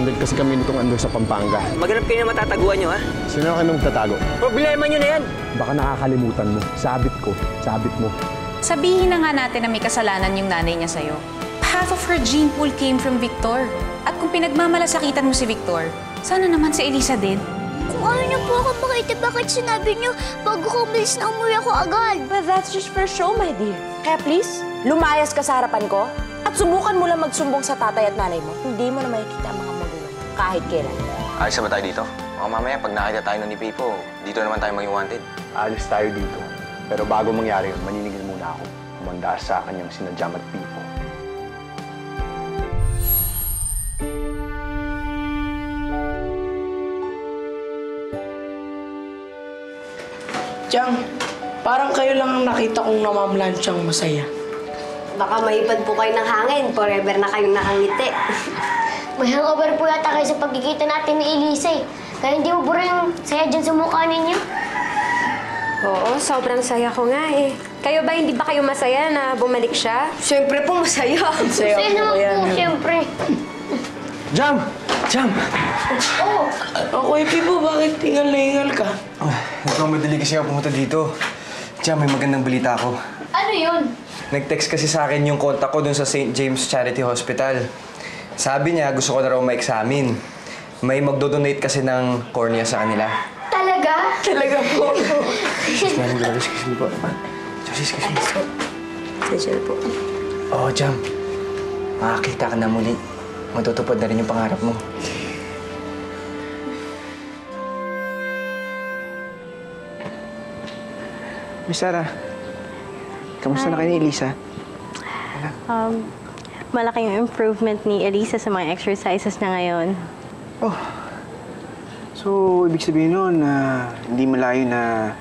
Grounded kasi kami nitong andun sa Pampanga. Maghanap kayo na matataguan nyo, ha? Sino kayo magtatago? Problema nyo na yan! Baka nakakalimutan mo. Sabit ko. Sabit mo. Sabihin na nga natin na may kasalanan yung nanay niya sa'yo. Half of her gene pool came from Victor. At kung pinagmamalasakitan mo si Victor, sana naman si Elisa din. Kung ayaw niyo po ako makita, bakit sinabi niyo bago ko umalis na umuwi ako agad? But that's just for show, my dear. Kaya please, lumayas ka sa harapan ko at subukan mo lang magsumbong sa tatay at nanay mo. Hindi mo na makikita ang mga magulang kahit kailan. Ayos na ba tayo dito? Baka mamaya, pag nakita tayo ni Pipo, dito naman tayo maging wanted. Alis tayo dito. Pero bago mangyari yun, maninigil muna ako. Umanda sa akin yung sina Jam at Pipo. Chang, parang kayo lang ang nakita kong namamlansyang masaya. Baka mahipad po kayo ng hangin. Forever na kayong nakangiti. May hangover po yata kayo sa pagkikita natin ni Elisa eh. Kaya hindi mo bura yung saya dyan sa mukha ninyo. Oo, sobrang saya ko nga eh. Kayo ba, hindi ba kayo masaya na bumalik siya? Siyempre po, masaya. Saya naman po, siyempre. Jam! Jam! Oo. Kuya Pipo, bakit tingal na hingal ka? Nagmamadali kasi ako pumunta dito. Jam, may magandang balita ako. Ano yun? Nag-text kasi sa akin yung kontak ko dun sa St. James Charity Hospital. Sabi niya, gusto ko na raw ma-examine. May magdodonate kasi ng cornea sa kanila. Talaga? Talaga po. Excuse me po. Excuse me. Sensya po. Oo, Jam. Makakita ka na muli. Matutupad na rin yung pangarap mo. Miss Sarah, kamusta na kayo ni Elisa? Malaking improvement ni Elisa sa mga exercises niya ngayon. Oh, so ibig sabihin nun na hindi malayo na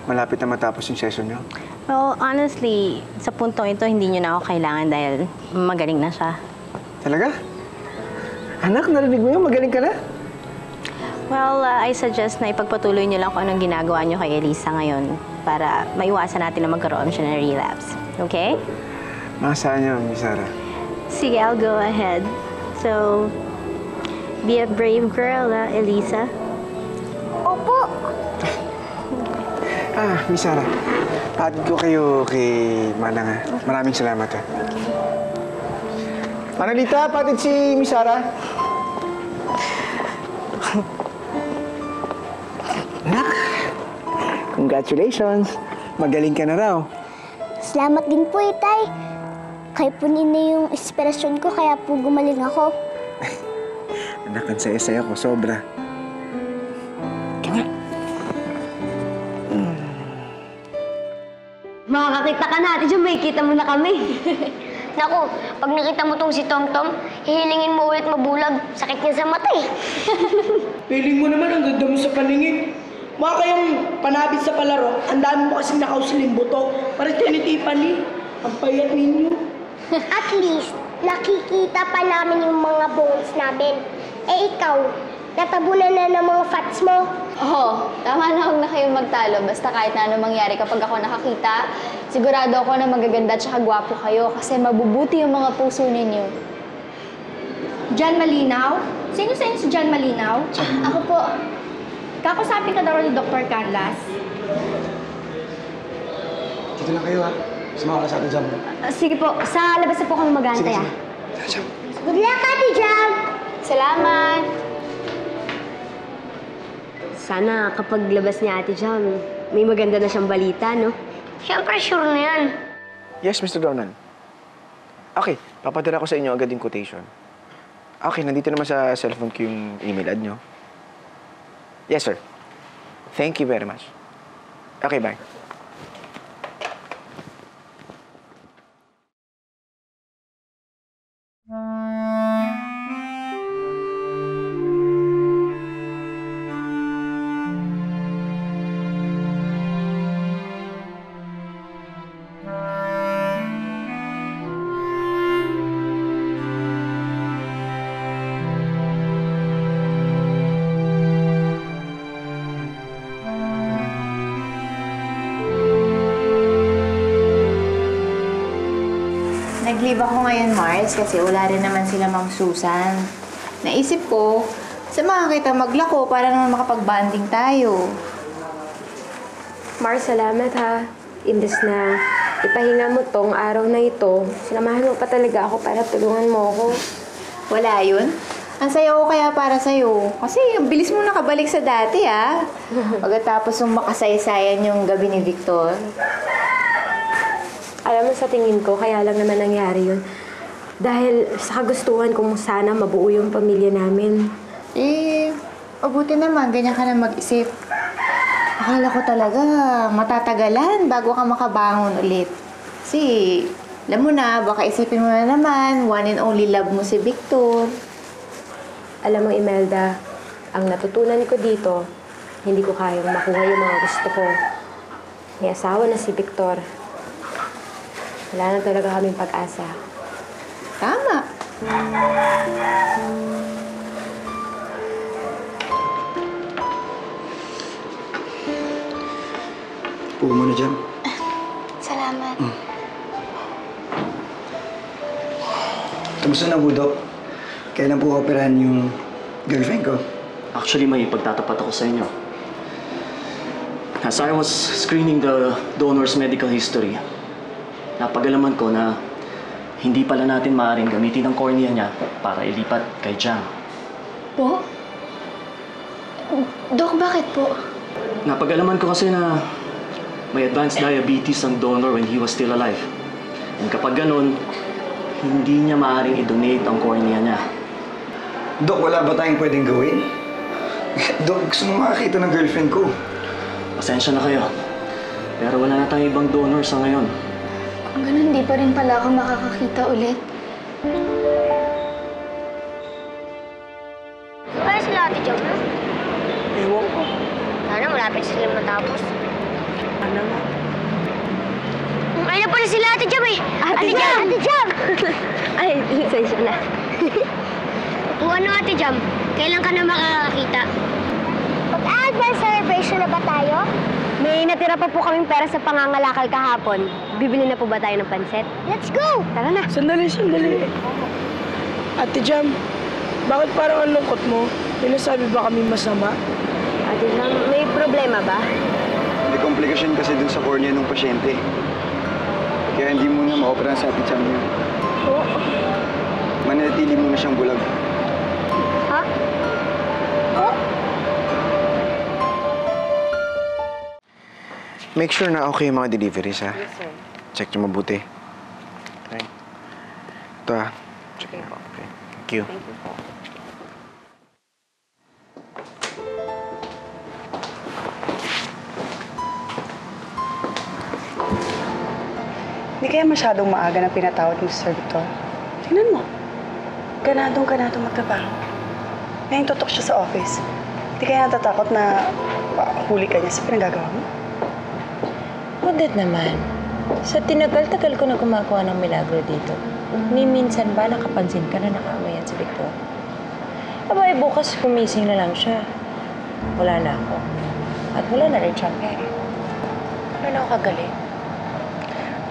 malapit na matapos yung session niyo? Well, honestly, sa puntong ito, hindi niyo na ako kailangan dahil magaling na siya. Talaga? Anak, narinig mo yun? Magaling ka na? Well, I suggest na ipagpatuloy niyo lang kung anong ginagawa niyo kay Elisa ngayon para maiwasan natin na magkaroon siya ng relapse. Okay? Makasaan niyo, Miss Sarah? Sige, I'll go ahead. So, be a brave girl, Elisa. Opo. Miss Sarah, paatid ko kayo kay Manang. Maraming salamat. Manalita, patid si Miss Sarah. Anak, congratulations. Magaling ka na raw. Salamat din po, Itay. Kayo po nina yung inspirasyon ko, kaya po gumaling ako. Anak, ang saya-saya ko. Sobra. Makakakita ka na, Ate Jom, may kita mo na kami. Naku, pag nakita mo tong si Tom-Tom, hihilingin mo ulit mabulag. Sakit niya sa mata eh. Piling mo naman, ang ganda mo sa paningin. Mukha kayong panabit sa palaro. Ang dami mo kasing nakausiling buto. Para tinitipan ni. Ang payat ninyo. At least, nakikita pa namin yung mga bones namin. Eh ikaw, natabunan na ng mga fats mo. Oo, tama na, huwag na kayong magtalo. Basta kahit na ano mangyari kapag ako nakakita, sigurado ako na magaganda at saka gwapo kayo kasi mabubuti yung mga puso ninyo. John Malinaw? Sino sa inyo si John Malinaw? Ako po. Kakusapin ka daw ni Dr. Carlas. Dito lang kayo, ha? Sumama ka sa atin, Jam. Sige po, sa labas na po kami mag-aantay, ah. Good luck, Ate Jam! Salamat! Sana kapag labas ni Ate Jam, may maganda na siyang balita, no? Siyempre, sure na yan. Yes, Mr. Donald. Okay, papadala ko sa inyo agad yung quotation. Okay, nandito naman sa cellphone ko yung email ad nyo. Yes, sir. Thank you very much. Okay, bye. Nag-leave ako ngayon, Mars, kasi wala rin naman sila Ma'am Susan. naisip ko, samahan kita maglako para naman makapag-banding tayo. Mar, salamat ha. Imbes na ipahinga mo tong araw na ito, sinamahan mo pa talaga ako para tulungan mo ako. Wala yun. Ang saya ko kaya para sa'yo. Kasi ang bilis mo nakabalik sa dati, ah. Pagkatapos yung makasaysayan yung gabi ni Victor. Alam mo, sa tingin ko, kaya lang naman nangyari yun. Dahil sa kagustuhan kong sana mabuo yung pamilya namin. Eh, mabuti naman. Ganyan ka na mag-isip. Akala ko talaga matatagalan bago ka makabangon ulit. Kasi, alam mo na, baka isipin mo na naman, one and only love mo si Victor. Alam mo, Imelda, ang natutunan ko dito, hindi ko kayang makuha yung mga gusto ko. May asawa na si Victor. Wala na talaga kaming pag-asa. Tama. Upo mo na dyan. Salamat. Kamusta na, Budok? Kailan po operahan yung girlfriend ko? Actually, may pagtatapat ako sa inyo. As I was screening the donor's medical history, napag-alaman ko na hindi pala natin maaaring gamitin ang cornea niya para ilipat kay Jam. Po? Dok, bakit po? Napag-alaman ko kasi na may advanced diabetes ang donor when he was still alive. And kapag ganun, hindi niya maaaring i-donate ang cornea niya. Dok, wala ba tayong pwedeng gawin? Dok, gusto mo makakita ng girlfriend ko. Pasensya na kayo. Pero wala na tayong ibang donor sa ngayon. Kung ganun, di pa rin pala ako makakakita ulit. Kaya sila Ate Jam na? Ewan ko. Sana malapit sila matapos. Ano nga? Ayun na pala sila Ate Jam eh! Ate Jam! Ate Jam! Ay, sensya na. O ano Ate Jam? Kailan ka na makakakita? Mag-advance celebration na ba tayo? May natira pa po kaming pera sa pangangalakal kahapon. Bibili na po ba tayo ng pansit? Let's go! Tara na. Sandali. Ate Jam, bakit parang ang lungkot mo? May nasabi ba kami masama? Ate Jam, may problema ba? May komplikasyon kasi dun sa cornea ng pasyente. Kaya hindi mo na ma-operahan sa Ate Cham niya. Oo. Manatili mo na siyang bulag. Ha? Oh? Make sure na okay yung mga deliveries, ha? Yes, sir. Check nyo mabuti. Okay. Ito, ha? Check nyo. Okay. Thank you. Thank you po. Hindi kaya masyadong maaga na pinatawad mo si Sir Victor? Tingnan mo. Ganadong magtrabaho. Ngayon tutok siya sa office. Hindi kaya natatakot na huli ka niya sa pinagagawa mo? Udad naman. Sa tinagal-tagal ko na gumagawa ng milagro dito, ni minsan ba nakapansin ka na nakaamayan si Victor? Abay, bukas kumising na lang siya. Wala na ako. At wala na rin siyang pera. Ano na ako kagaling?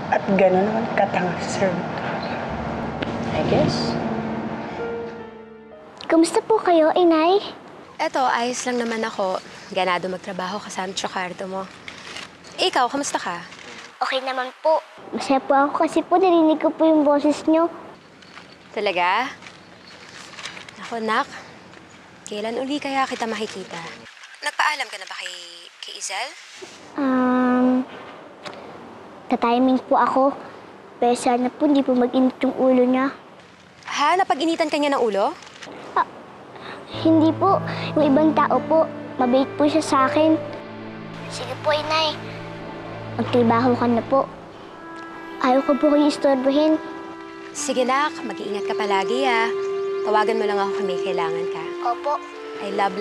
At gano'n naman katanga si Sir Victor. I guess. Kamusta po kayo, Inay? Eto, ayos lang naman ako. Ganado magtrabaho kasama sa kwarto mo. Ikaw, kamusta ka? Okay naman po. Masaya po ako kasi po narinig ko po yung boses niyo. Talaga? Ako, Nak. Kailan uli kaya kita makikita? Nagpaalam ka na ba kay Izel? Tatiming po ako. Pero sana po hindi po mag-init yung ulo niya. Ha? Napag-initan ka niya ng ulo? Hindi po. Yung ibang tao po. Mabait po siya sa akin. Sige po, Inay. Magtrabaho ka na po. Ayaw ko po kayo istorbohin. Sige, Nak. Mag-iingat ka palagi, ah. Tawagan mo lang ako kung may kailangan ka. Opo. I love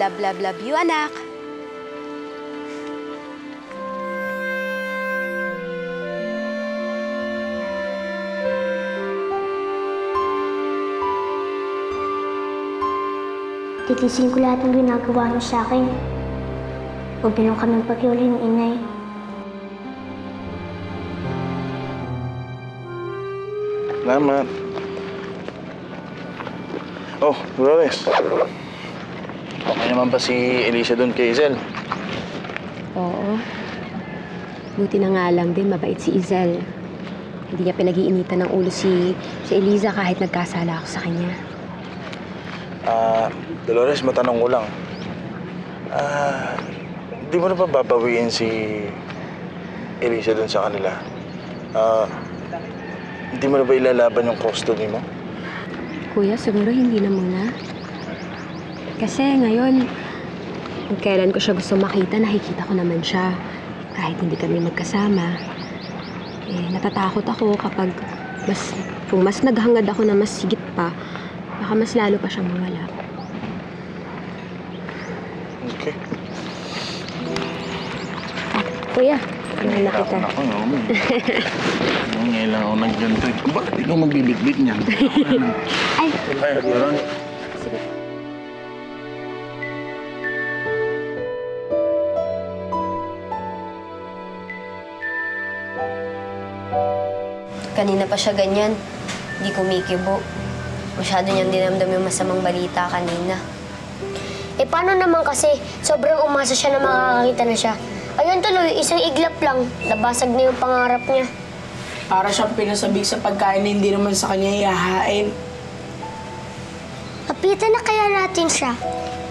you, anak. Titisin ko lahat ng ginagawa niyo sa akin. Huwag na lang kaming pag-iwalay ng Inay. Salamat. Oh, Dolores. Okay naman ba si Elisa doon kay Izel? Oo. Buti na nga lang din, mabait si Izel. Hindi niya pinag-iinitan ng ulo si Eliza kahit nagkasala ako sa kanya. Dolores, matanong ko lang. Di mo na ba babawiin si Elisa doon sa kanila? Hindi mo na ba ilalaban yung custody mo? Kuya, siguro hindi na muna. Kasi ngayon, kung kailan ko siya gusto makita, nakikita ko naman siya. Kahit hindi kami magkasama. Natatakot ako kapag kung mas naghangad ako na mas higit pa, baka mas lalo pa siyang mawala. Okay. Kuya, ano na kita? Ako, naman. Ngayon lang ako nagganto. Bakit ikaw magbibitbit niyan? Ay! Ay, Ron. Sige. Kanina pa siya ganyan. Hindi kumikibo. Masyado niyang dinamdam yung masamang balita kanina. Paano naman kasi sobrang umasa siya na makakakita na siya? Ayun tuloy, isang iglap lang. Nabasag na yung pangarap niya. Para siyang pinasabik sa pagkain na hindi naman sa kanya ihahain. Kapitan na kaya natin siya.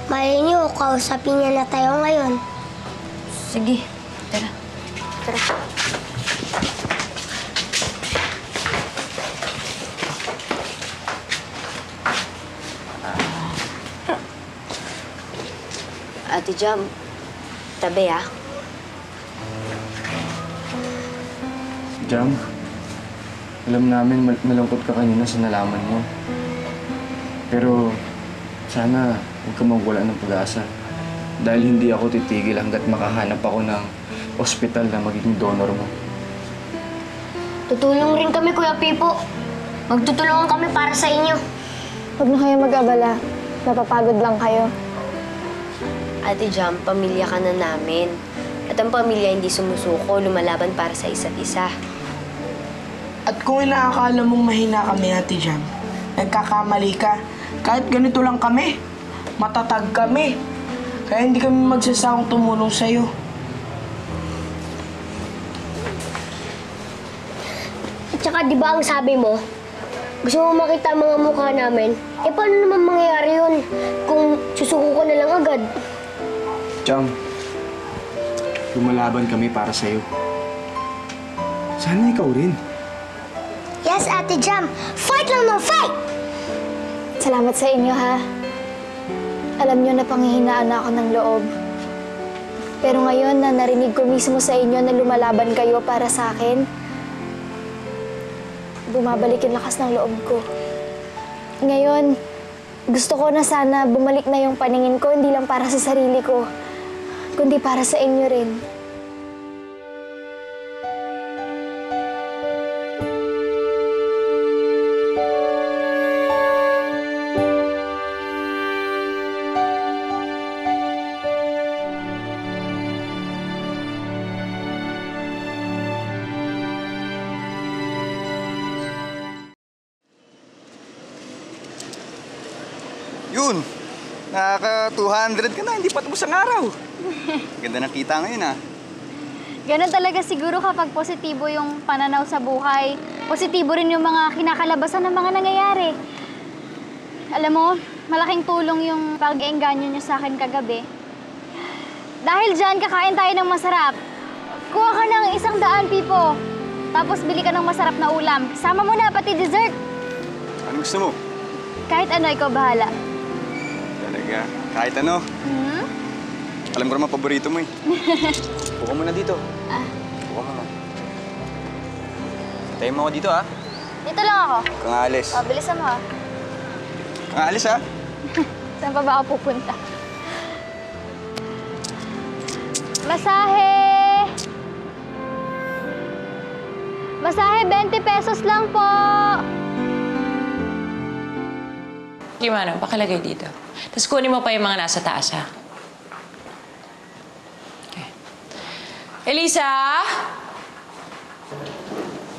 Malay niyo, kausapin niya na tayo ngayon. Sige, tara. Tara. Ate Jam, tabi ah. Jam, alam namin malungkot ka kanina sa nalaman mo. Pero sana huwag ka mawala ng pag-asa. Dahil hindi ako titigil hanggat makahanap ako ng ospital na magiging donor mo. Tutulong rin kami, Kuya Pipo. Magtutulungan kami para sa inyo. Huwag na kayo mag-abala. Napapagod lang kayo. Ate Jam, pamilya ka na namin. At ang pamilya hindi sumusuko, lumalaban para sa isa't isa. At kung inaakala mong mahina kami, Ate Jam, nagkakamali ka. Kahit ganito lang kami, matatag kami. Kaya hindi kami magsasawang tumulong sa'yo. At saka di ba ang sabi mo, gusto mo makita ang mga mukha namin? Paano naman mangyayari yun kung susuko ka na lang agad? Jam, lumalaban kami para sa'yo. Sana ikaw rin. Yes, Ate Jam. Fight lang ng fight! Salamat sa inyo, ha? Alam niyo na panghihinaan ako ng loob. Pero ngayon na narinig ko mismo sa inyo na lumalaban kayo para sa akin, bumabalik yung lakas ng loob ko. Ngayon, gusto ko na sana bumalik na yung paningin ko, hindi lang para sa sarili ko, kundi para sa inyo rin. Yun! Nakaka-200 ka na, hindi pa tapos ang araw. Ganda ng kita ngayon, ah. Ganon talaga siguro kapag positibo yung pananaw sa buhay. Positibo rin yung mga kinakalabasan ng mga nangyayari. Alam mo, malaking tulong yung pag-engganyo niyo sa akin kagabi. Dahil dyan, kakain tayo ng masarap. Kuha ka ng 100, Pipo. Tapos bili ka ng masarap na ulam. Sama mo na, pati dessert. Anong gusto mo? Kahit ano, ikaw bahala. Talaga, kahit ano. Alam ko naman paborito mo eh. Buka mo na dito. Buka mo na. Tayo mo ako dito, ha? Dito lang ako. Kung aalis. O, bilisan mo, ha? Kung aalis, ha? Saan pa ba ako pupunta? Masahe! Masahe, 20 pesos lang po! Manong, pakilagay dito. Tapos kunin mo pa yung mga nasa taas, ha? Okay. Elisa?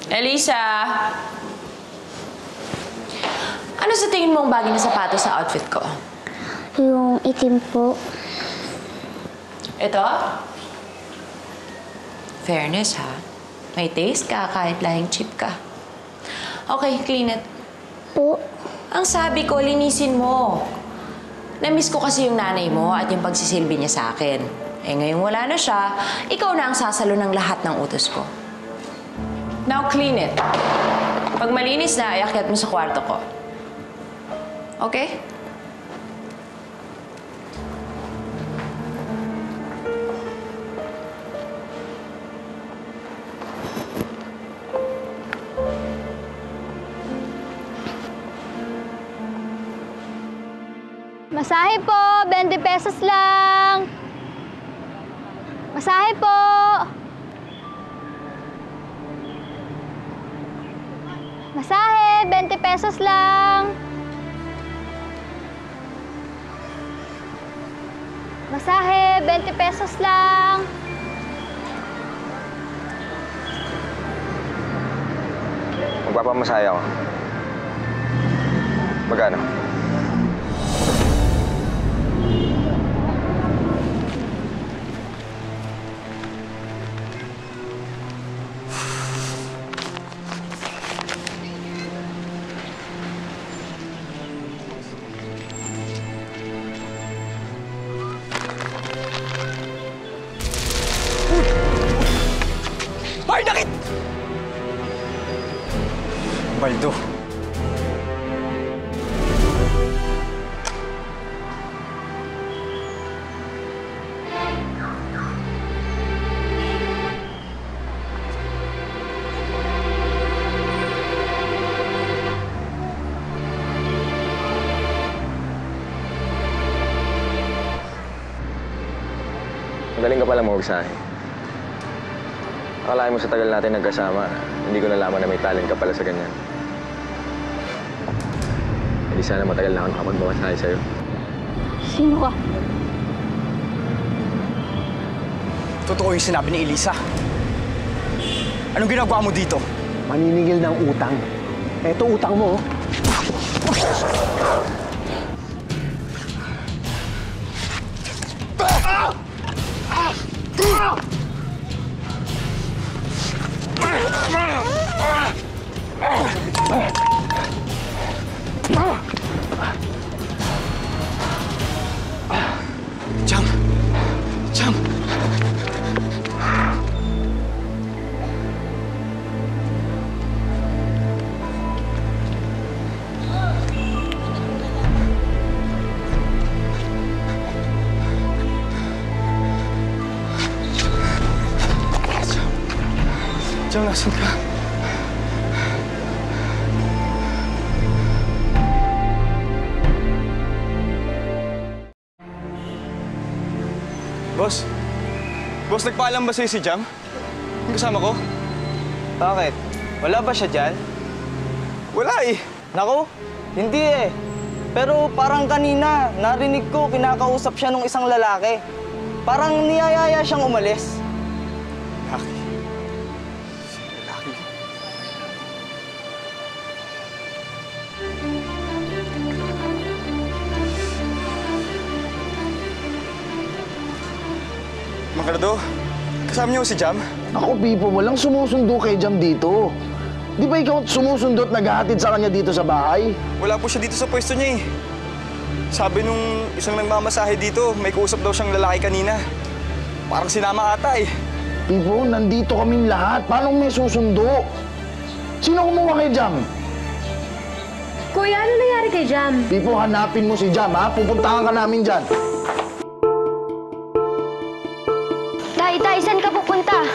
Elisa? Ano sa tingin mo ang bagay na sapatos sa outfit ko? Yung itim po. Ito? Fairness, ha? May taste ka kahit lahing cheap ka. Okay, clean it. Po. Ang sabi ko, linisin mo. Namiss ko kasi yung nanay mo at yung pagsisilbi niya sa akin. Eh ngayong wala na siya, ikaw na ang sasalo ng lahat ng utos ko. Now clean it. Pag malinis na, iakyat mo sa kwarto ko. Okay? Masahe po, 20 pesos lang. Masahe po. Masahe, 20 pesos lang. Masahe, 20 pesos lang. Magpapamasaya ako. Magkano? Barnakit! Baldo. Magaling ka pala magsahe. Akalain mo sa tagal natin nagkasama, hindi ko nalaman na may talent ka pala sa ganyan. Hindi sana matagal na ako nakapagmamasahe sa'yo. Sino ka? Totoo yung sinabi ni Elisa. Anong ginagawa mo dito? Maniningil ng utang. Eto utang mo, oh. Jam! Jam! Jam, nasan ka? Boss? Boss, nagpaalam ba sa'yo si Jam? Yung kasama ko? Bakit? Wala ba siya dyan? Wala eh. Naku, hindi eh. Pero parang kanina, narinig ko kinakausap siya nung isang lalaki. Parang niyayaya siyang umalis. Lalaki? Lalaki? Makardo, kasama niyo si Jam? Ako, Pipo, walang sumusundo kay Jam dito. Di ba ikaw sumusundo at naghahatid sa kanya dito sa bahay? Wala po siya dito sa pwesto niya eh. Sabi nung isang nagmamasahe dito, may kausap daw siyang lalaki kanina. Parang sinama ata eh. Pipo, nandito kaming lahat. Paano may susundo? Sino kumuha kay Jam? Kuya, ano nangyari kay Jam? Pipo, hanapin mo si Jam, ha? Pupuntahan ka namin dyan. Tay, saan ka pupunta?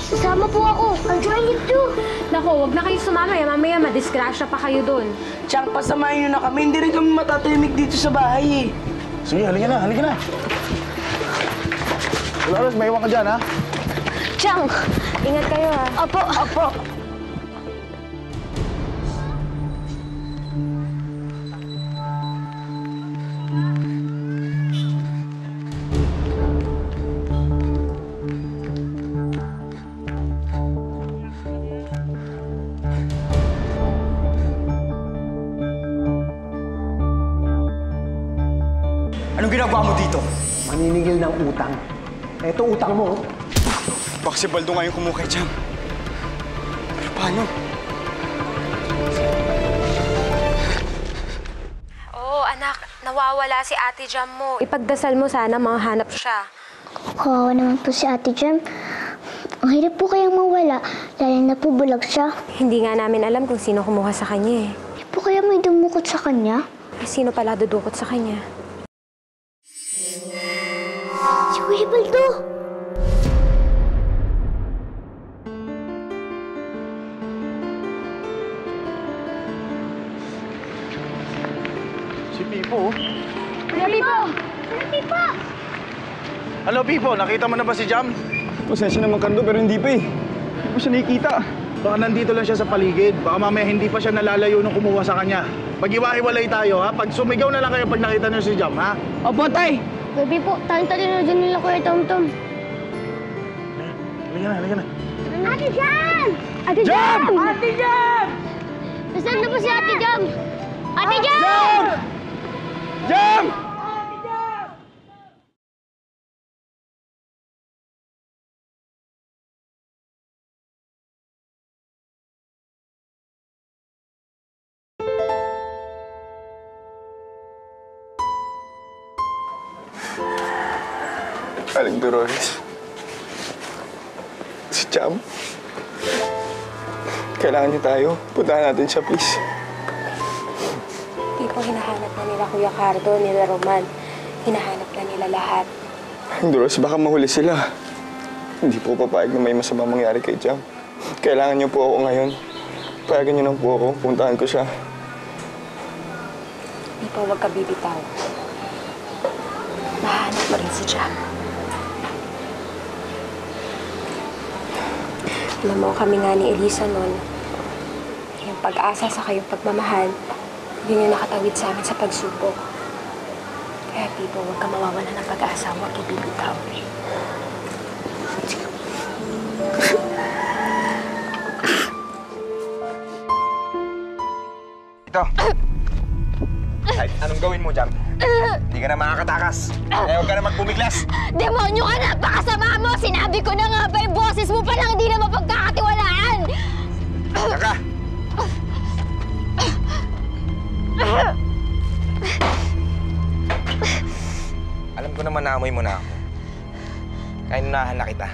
Sasama po ako. I'm trying to. Naku, wag na kayo sumama. Mamaya madisgrasya pa kayo doon. Chang, pasamahin niyo na kami. Hindi rin kami matatahimik dito sa bahay eh. Sige, halika na, halika na. Dolores, may iwan ka dyan, ha? Chang, ingat kayo ha. Apo, apo. ginagawa mo dito? Maniningil ng utang. Eto utang mo. Baka si Baldo ngayon kumuha kay Jam. Pero paano? Oo, anak. Nawawala si Ate Jam mo. Ipagdasal mo sana mahanap siya. Kawawa naman po si Ate Jam. Ang hirap po kayang mawala, lalo na po bulag siya. Hindi nga namin alam kung sino kumuha sa kanya eh. Hindi po kaya may dumukot sa kanya? Sino pala dudukot sa kanya? Si Kuya Baldo! Si Pipo. Kuya Pipo! Kuya Pipo! Hello, Pipo. Nakita mo na ba si Jam? Pasensya naman, Carlo, pero hindi pa eh. Hindi ko siya nakikita. Baka nandito lang siya sa paligid. Baka mamaya hindi pa siya nalalayo nung kumuha sa kanya. Pag-iwa-hiwalay tayo, ha? Pag sumigaw na lang kayo pag nakita niyo si Jam, ha? Opo, tay! Kuya Pipo, tali-tali na dyan nila Kuya Tom-Tom. Halika na. Ate Jam! Ate Jam! Ate Jam! Nasaan na po si Ate Jam? Ate Jam! Jam! Aling Dolores. Si Jam. Kailangan niyo tayo. Puntahan natin siya, please. Hindi po hinahanap na nila Kuya Cardo, nila Roman. Hinahanap na nila lahat. Aling Dolores, baka mahuli sila. Hindi po papayag na may masamang mangyari kay Jam. Kailangan niyo po ako ngayon. Payagan niyo lang po ako. Puntahan ko siya. Hindi po, huwag ka bibitaw. Mahanap mo rin si Jam. Alam mo, kami nga ni Elisa noon, yung pag-asa sa kayong pagmamahal, yun yung nakatawid sa amin sa pagsubok. Kaya, Pipo, huwag ka mawawala ng pag-asa, huwag ibibitaw. Ito. Kahit anong gawin mo, Jam, hindi ka na makakatakas. Eh, huwag ka na magbumiglas. Demonyo ka! Napakasama mo! Sinabi ko na nga ba yung boses mo pa lang hindi na mapagkakatiwalaan! Saka! Alam ko naman naamoy mo na ako. Kaya nunahan na kita.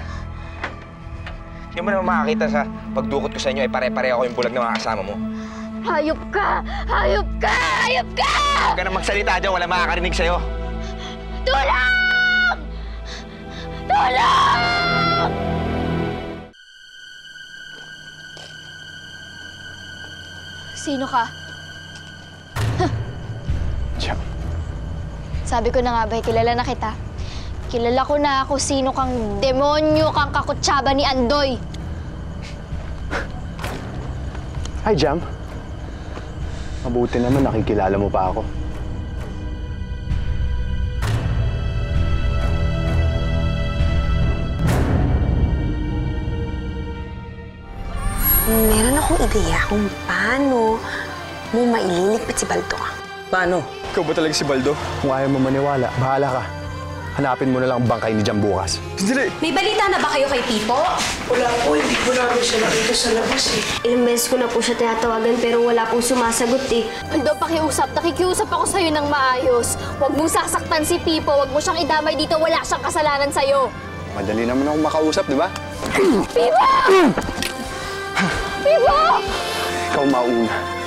Hindi mo naman makakita sa pagdukot ko sa inyo ay pare-pare ako yung bulag na mga kasama mo. Hayop ka! Hayop ka! Hayop ka! Huwag ka na magsalita dyan, wala makakarinig sa'yo. Tulong! Tulong! Sino ka? Jam. Sabi ko na nga ba, kilala na kita. Kilala ko na kung sino kang demonyo, kang kakutsaba ni Andoy. Hi, Jam. Mabuti naman nakikilala mo pa ako. Meron akong ideya kung paano mo maililigpit si Baldo. Paano? Ikaw ba talaga si Baldo? Kung ayaw mo maniwala, bahala ka. Hanapin mo na lang ang bangkay ni Jam bukas. Sandali! May balita na ba kayo kay Pipo? Wala po, hindi ko namin siya nakita sa labas eh. Ilang beses ko na po siya tinatawagan pero wala pong sumasagot eh. Baldo, pakiusap. Nakikiusap ako sa'yo ng maayos. Huwag mong sasaktan si Pipo. Huwag mo siyang idamay dito. Wala siyang kasalanan sa'yo. Madali naman akong makausap, di ba? Pipo! Pipo! Ikaw mauna.